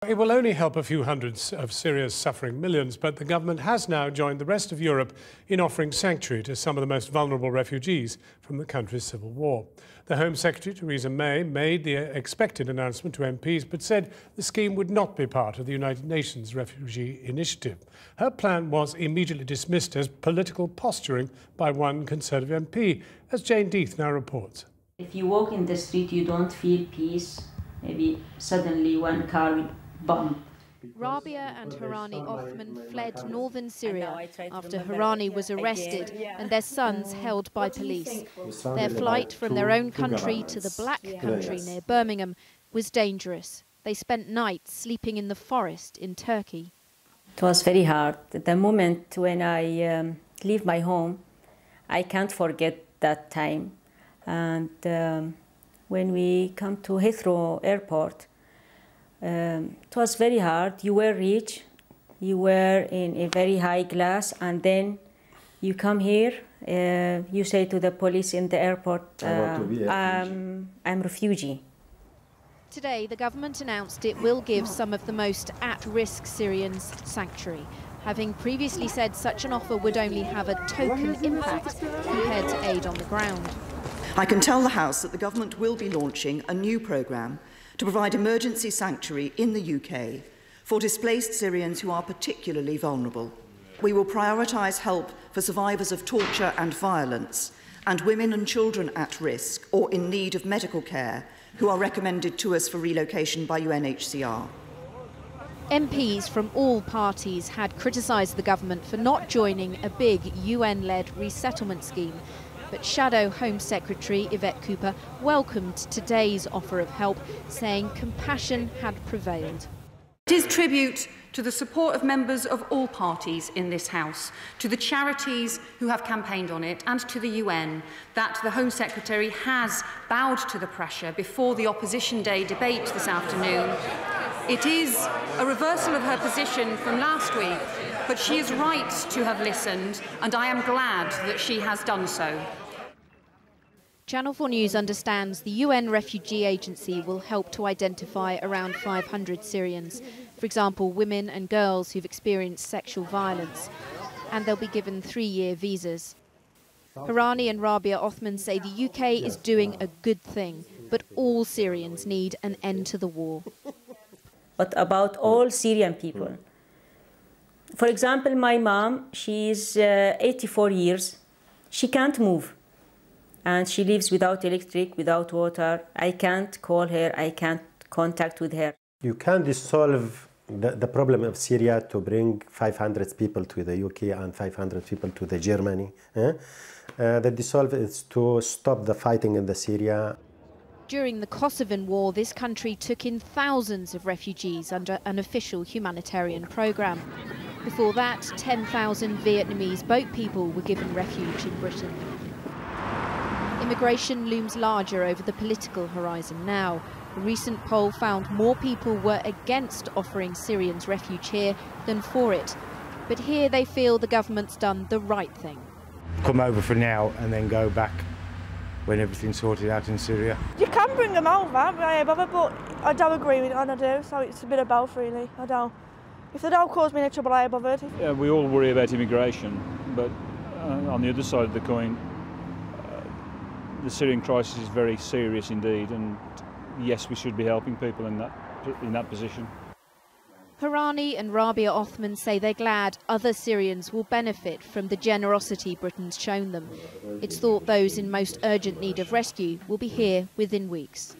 It will only help a few hundreds of Syria's suffering millions, but the government has now joined the rest of Europe in offering sanctuary to some of the most vulnerable refugees from the country's civil war. The Home Secretary, Theresa May, made the expected announcement to MPs, but said the scheme would not be part of the United Nations Refugee Initiative. Her plan was immediately dismissed as political posturing by one Conservative MP, as Jane Death now reports. If you walk in the street, you don't feel peace. Maybe suddenly one car will bomb. Rabia and Harani Othman fled northern Syria after Harani was arrested and their sons held by police. Their flight from their own country to the Black Country near Birmingham was dangerous. They spent nights sleeping in the forest in Turkey. It was very hard. The moment when I leave my home, I can't forget that time. And when we come to Heathrow Airport, it was very hard. You were rich, you were in a very high class, and then you come here, you say to the police in the airport, I'm a refugee. Today, the government announced it will give some of the most at-risk Syrians sanctuary, having previously said such an offer would only have a token impact compared to aid on the ground. I can tell the House that the government will be launching a new programme to provide emergency sanctuary in the UK for displaced Syrians who are particularly vulnerable. We will prioritise help for survivors of torture and violence and women and children at risk or in need of medical care who are recommended to us for relocation by UNHCR. MPs from all parties had criticised the government for not joining a big UN-led resettlement scheme. But Shadow Home Secretary Yvette Cooper welcomed today's offer of help, saying compassion had prevailed. It is tribute to the support of members of all parties in this House, to the charities who have campaigned on it, and to the UN that the Home Secretary has bowed to the pressure before the Opposition Day debate this afternoon. It is a reversal of her position from last week, but she is right to have listened, and I am glad that she has done so. Channel 4 News understands the UN Refugee Agency will help to identify around 500 Syrians, for example, women and girls who've experienced sexual violence, and they'll be given 3-year visas. Harani and Rabia Othman say the UK is doing a good thing, but all Syrians need an end to the war. What about all Syrian people? For example, my mom, she's 84 years. She can't move. And she lives without electric, without water. I can't call her, I can't contact with her. You can't resolve the problem of Syria to bring 500 people to the UK and 500 people to the Germany. The dissolve is to stop the fighting in the Syria. During the Kosovan war, this country took in thousands of refugees under an official humanitarian programme. Before that, 10,000 Vietnamese boat people were given refuge in Britain. Immigration looms larger over the political horizon now. A recent poll found more people were against offering Syrians refuge here than for it. But here they feel the government's done the right thing. Come over for now and then go back when everything's sorted out in Syria. You can bring them over, but I don't agree with it, and I do, so it's a bit of both really. I don't. If they don't cause me any trouble, I ain't bothered. Yeah, we all worry about immigration, but on the other side of the coin, the Syrian crisis is very serious indeed, and yes, we should be helping people in that position. Harani and Rabia Othman say they're glad other Syrians will benefit from the generosity Britain's shown them. It's thought those in most urgent need of rescue will be here within weeks.